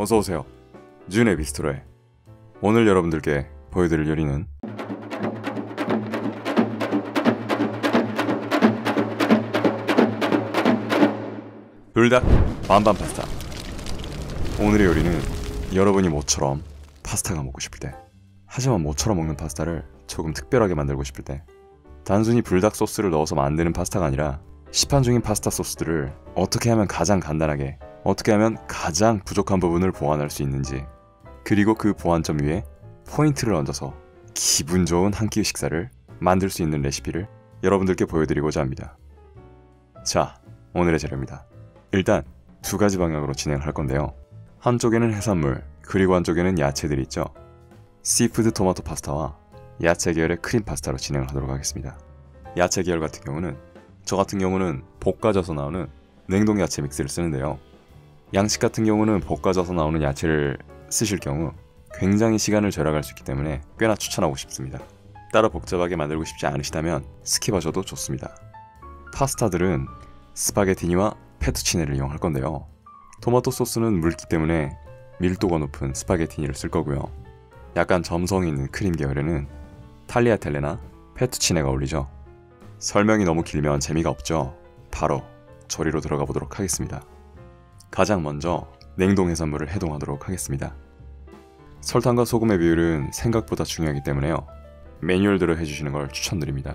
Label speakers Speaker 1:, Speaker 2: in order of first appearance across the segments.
Speaker 1: 어서오세요. 준의 비스트로에 오늘 여러분들께 보여드릴 요리는 불닭 반반 파스타. 오늘의 요리는 여러분이 모처럼 파스타가 먹고 싶을 때, 하지만 모처럼 먹는 파스타를 조금 특별하게 만들고 싶을 때, 단순히 불닭 소스를 넣어서 만드는 파스타가 아니라 시판 중인 파스타 소스들을 어떻게 하면 가장 간단하게, 어떻게 하면 가장 부족한 부분을 보완할 수 있는지, 그리고 그 보완점 위에 포인트를 얹어서 기분 좋은 한 끼 식사를 만들 수 있는 레시피를 여러분들께 보여드리고자 합니다. 자, 오늘의 재료입니다. 일단 두 가지 방향으로 진행할 건데요. 한쪽에는 해산물, 그리고 한쪽에는 야채들이 있죠. 시푸드 토마토 파스타와 야채 계열의 크림 파스타로 진행을 하도록 하겠습니다. 야채 계열 같은 경우는 저 같은 경우는 볶아져서 나오는 냉동 야채 믹스를 쓰는데요. 양식 같은 경우는 볶아져서 나오는 야채를 쓰실 경우 굉장히 시간을 절약할 수 있기 때문에 꽤나 추천하고 싶습니다. 따로 복잡하게 만들고 싶지 않으시다면 스킵하셔도 좋습니다. 파스타들은 스파게티니와 페투치네를 이용할 건데요. 토마토 소스는 묽기 때문에 밀도가 높은 스파게티니를 쓸 거고요. 약간 점성이 있는 크림 계열에는 탈리아텔레나 페투치네가 어울리죠. 설명이 너무 길면 재미가 없죠. 바로 조리로 들어가 보도록 하겠습니다. 가장 먼저 냉동 해산물을 해동하도록 하겠습니다. 설탕과 소금의 비율은 생각보다 중요하기 때문에요. 매뉴얼대로 해주시는 걸 추천드립니다.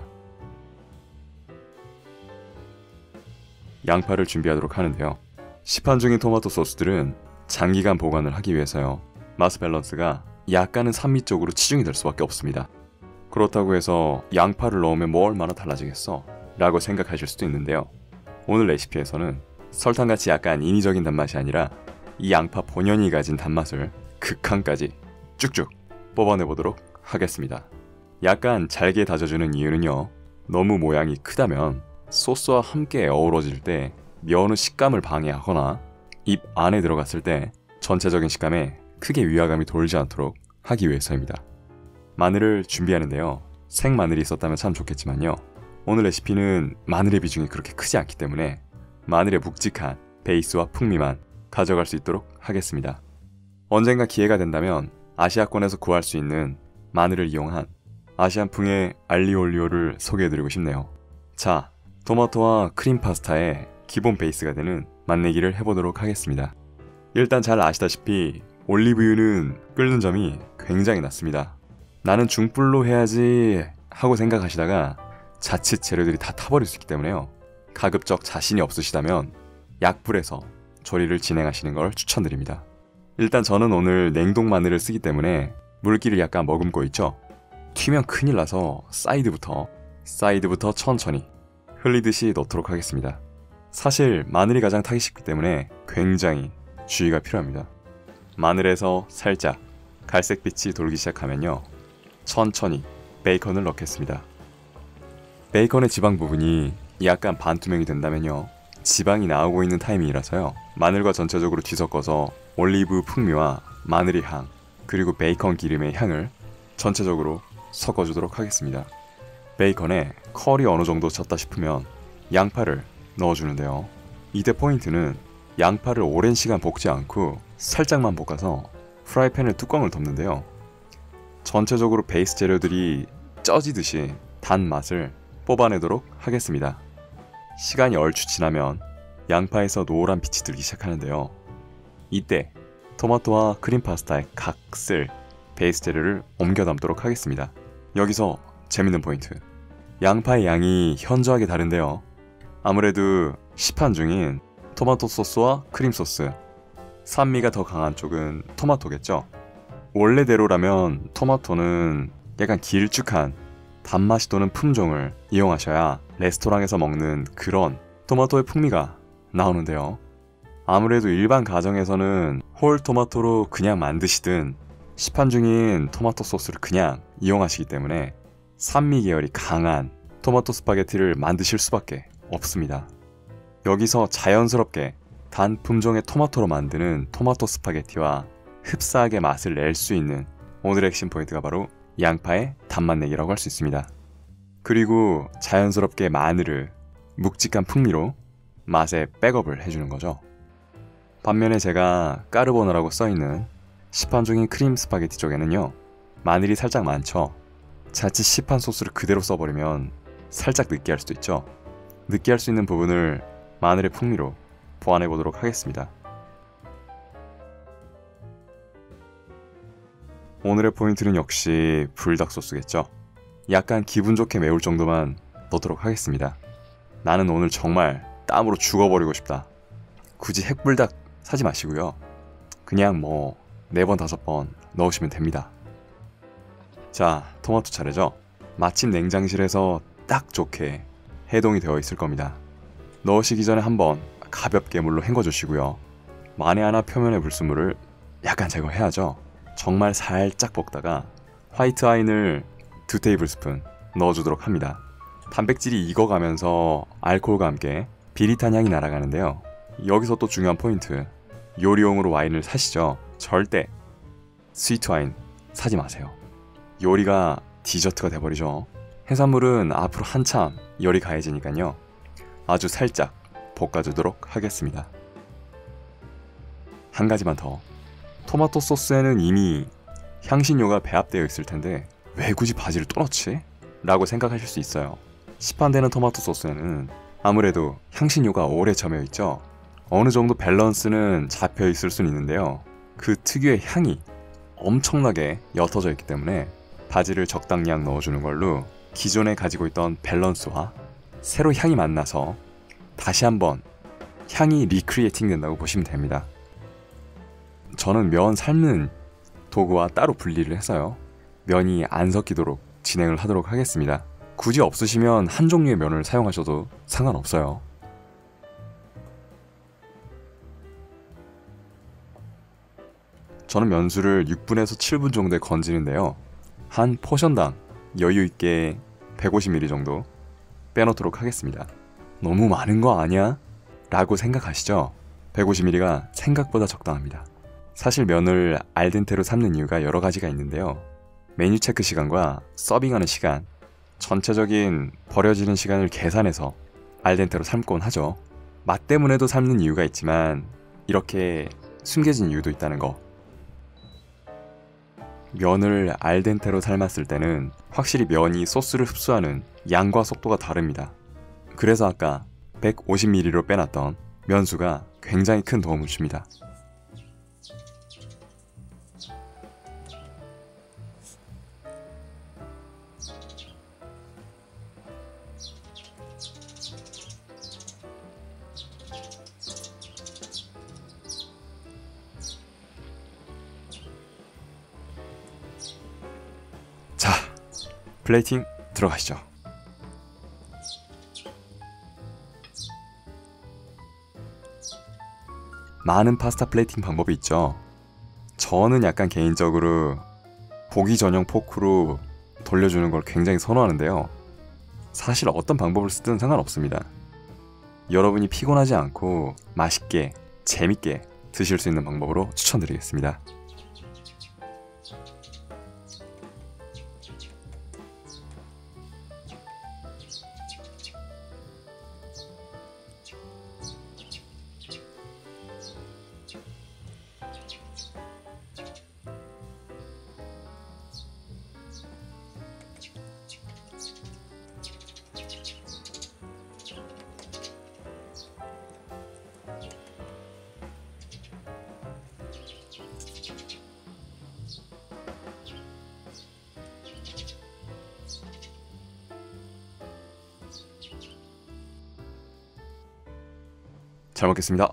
Speaker 1: 양파를 준비하도록 하는데요. 시판 중인 토마토 소스들은 장기간 보관을 하기 위해서요. 마스 밸런스가 약간은 산미 쪽으로 치중이 될 수밖에 없습니다. 그렇다고 해서 양파를 넣으면 뭐 얼마나 달라지겠어? 라고 생각하실 수도 있는데요. 오늘 레시피에서는 설탕같이 약간 인위적인 단맛이 아니라 이 양파 본연이 가진 단맛을 극한까지 쭉쭉 뽑아내보도록 하겠습니다. 약간 잘게 다져주는 이유는요. 너무 모양이 크다면 소스와 함께 어우러질 때 면의 식감을 방해하거나 입 안에 들어갔을 때 전체적인 식감에 크게 위화감이 돌지 않도록 하기 위해서입니다. 마늘을 준비하는데요. 생마늘이 있었다면 참 좋겠지만요. 오늘 레시피는 마늘의 비중이 그렇게 크지 않기 때문에 마늘의 묵직한 베이스와 풍미만 가져갈 수 있도록 하겠습니다. 언젠가 기회가 된다면 아시아권에서 구할 수 있는 마늘을 이용한 아시안풍의 알리올리오를 소개해드리고 싶네요. 자, 토마토와 크림 파스타의 기본 베이스가 되는 맛내기를 해보도록 하겠습니다. 일단 잘 아시다시피 올리브유는 끓는 점이 굉장히 낮습니다. 나는 중불로 해야지 하고 생각하시다가 자칫 재료들이 다 타버릴 수 있기 때문에요. 가급적 자신이 없으시다면 약불에서 조리를 진행하시는 걸 추천드립니다. 일단 저는 오늘 냉동 마늘을 쓰기 때문에 물기를 약간 머금고 있죠. 튀면 큰일 나서 사이드부터 천천히 흘리듯이 넣도록 하겠습니다. 사실 마늘이 가장 타기 쉽기 때문에 굉장히 주의가 필요합니다. 마늘에서 살짝 갈색빛이 돌기 시작하면요. 천천히 베이컨을 넣겠습니다. 베이컨의 지방 부분이 약간 반투명이 된다면요. 지방이 나오고 있는 타이밍이라서요. 마늘과 전체적으로 뒤섞어서 올리브 풍미와 마늘의 향, 그리고 베이컨 기름의 향을 전체적으로 섞어주도록 하겠습니다. 베이컨에 컬이 어느 정도 쳤다 싶으면 양파를 넣어주는데요. 이때 포인트는 양파를 오랜 시간 볶지 않고 살짝만 볶아서 프라이팬의 뚜껑을 덮는데요. 전체적으로 베이스 재료들이 쪄지듯이 단맛을 뽑아내도록 하겠습니다. 시간이 얼추 지나면 양파에서 노란 빛이 들기 시작하는데요. 이때 토마토와 크림 파스타의 각 쓸 베이스 재료를 옮겨 담도록 하겠습니다. 여기서 재밌는 포인트. 양파의 양이 현저하게 다른데요. 아무래도 시판 중인 토마토 소스와 크림 소스, 산미가 더 강한 쪽은 토마토겠죠. 원래대로라면 토마토는 약간 길쭉한 단맛이 도는 품종을 이용하셔야 레스토랑에서 먹는 그런 토마토의 풍미가 나오는데요. 아무래도 일반 가정에서는 홀 토마토로 그냥 만드시든 시판 중인 토마토 소스를 그냥 이용하시기 때문에 산미 계열이 강한 토마토 스파게티를 만드실 수밖에 없습니다. 여기서 자연스럽게 단 품종의 토마토로 만드는 토마토 스파게티와 흡사하게 맛을 낼 수 있는 오늘의 핵심 포인트가 바로 양파의 단맛 내기라고 할 수 있습니다. 그리고 자연스럽게 마늘을 묵직한 풍미로 맛에 백업을 해주는 거죠. 반면에 제가 까르보나라고 써있는 시판 중인 크림 스파게티 쪽에는요, 마늘이 살짝 많죠. 자칫 시판 소스를 그대로 써버리면 살짝 느끼할 수도 있죠. 느끼할 수 있는 부분을 마늘의 풍미로 보완해 보도록 하겠습니다. 오늘의 포인트는 역시 불닭 소스겠죠. 약간 기분 좋게 매울 정도만 넣도록 하겠습니다. 나는 오늘 정말 땀으로 죽어버리고 싶다. 굳이 핵불닭 사지 마시고요. 그냥 뭐 4번 5번 넣으시면 됩니다. 자, 토마토 차례죠. 마침 냉장실에서 딱 좋게 해동이 되어 있을 겁니다. 넣으시기 전에 한번 가볍게 물로 헹궈주시고요. 만에 하나 표면의 불순물을 약간 제거해야죠. 정말 살짝 볶다가 화이트 와인을 2테이블스푼 넣어주도록 합니다. 단백질이 익어가면서 알코올과 함께 비릿한 향이 날아가는데요. 여기서 또 중요한 포인트, 요리용으로 와인을 사시죠. 절대 스위트 와인 사지 마세요. 요리가 디저트가 돼버리죠. 해산물은 앞으로 한참 열이 가해지니까요. 아주 살짝 볶아주도록 하겠습니다. 한 가지만 더. 토마토 소스에는 이미 향신료가 배합되어 있을 텐데 왜 굳이 바지를 또 넣지? 라고 생각하실 수 있어요. 시판되는 토마토 소스에는 아무래도 향신료가 오래 점여 있죠. 어느 정도 밸런스는 잡혀 있을 수는 있는데요. 그 특유의 향이 엄청나게 옅어져 있기 때문에 바지를 적당량 넣어주는 걸로 기존에 가지고 있던 밸런스와 새로 향이 만나서 다시 한번 향이 리크리에이팅 된다고 보시면 됩니다. 저는 면 삶는 도구와 따로 분리를 해서요, 면이 안 섞이도록 진행을 하도록 하겠습니다. 굳이 없으시면 한 종류의 면을 사용하셔도 상관없어요. 저는 면수를 6분에서 7분 정도에 건지는데요. 한 포션당 여유있게 150ml 정도 빼놓도록 하겠습니다. 너무 많은 거 아니야? 라고 생각하시죠? 150ml가 생각보다 적당합니다. 사실 면을 알덴테로 삶는 이유가 여러 가지가 있는데요. 메뉴 체크 시간과 서빙하는 시간, 전체적인 버려지는 시간을 계산해서 알덴테로 삶곤 하죠. 맛 때문에도 삶는 이유가 있지만 이렇게 숨겨진 이유도 있다는 거. 면을 알덴테로 삶았을 때는 확실히 면이 소스를 흡수하는 양과 속도가 다릅니다. 그래서 아까 150ml로 빼놨던 면수가 굉장히 큰 도움을 줍니다. 자, 플레이팅 들어가시죠. 많은 파스타 플레이팅 방법이 있죠. 저는 약간 개인적으로 고기 전용 포크로 돌려주는 걸 굉장히 선호하는데요. 사실 어떤 방법을 쓰든 상관없습니다. 여러분이 피곤하지 않고 맛있게, 재밌게 드실 수 있는 방법으로 추천드리겠습니다. 잘 먹겠습니다.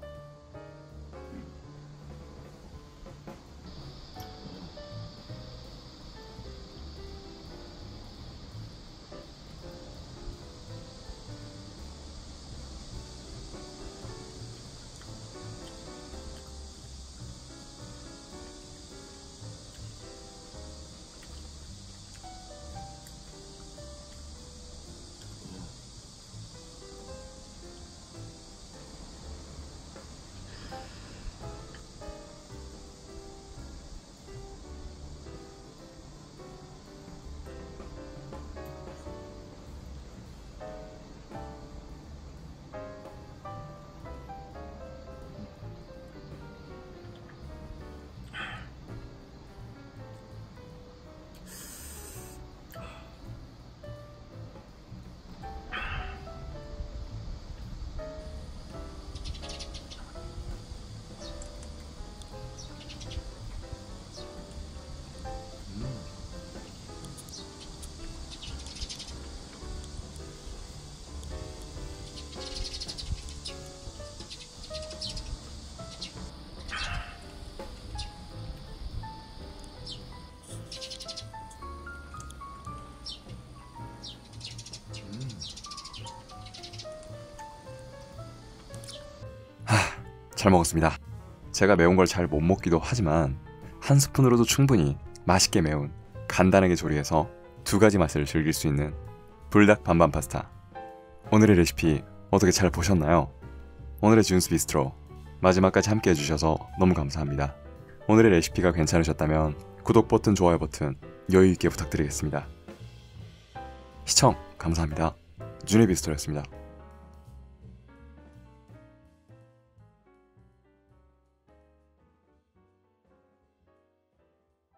Speaker 1: 잘 먹었습니다. 제가 매운 걸 잘 못 먹기도 하지만 한 스푼으로도 충분히 맛있게 매운 간단하게 조리해서 두 가지 맛을 즐길 수 있는 불닭 반반 파스타. 오늘의 레시피 어떻게 잘 보셨나요? 오늘의 준스 비스트로 마지막까지 함께 해주셔서 너무 감사합니다. 오늘의 레시피가 괜찮으셨다면 구독 버튼, 좋아요 버튼 여유있게 부탁드리겠습니다. 시청 감사합니다. 준의 비스트로였습니다.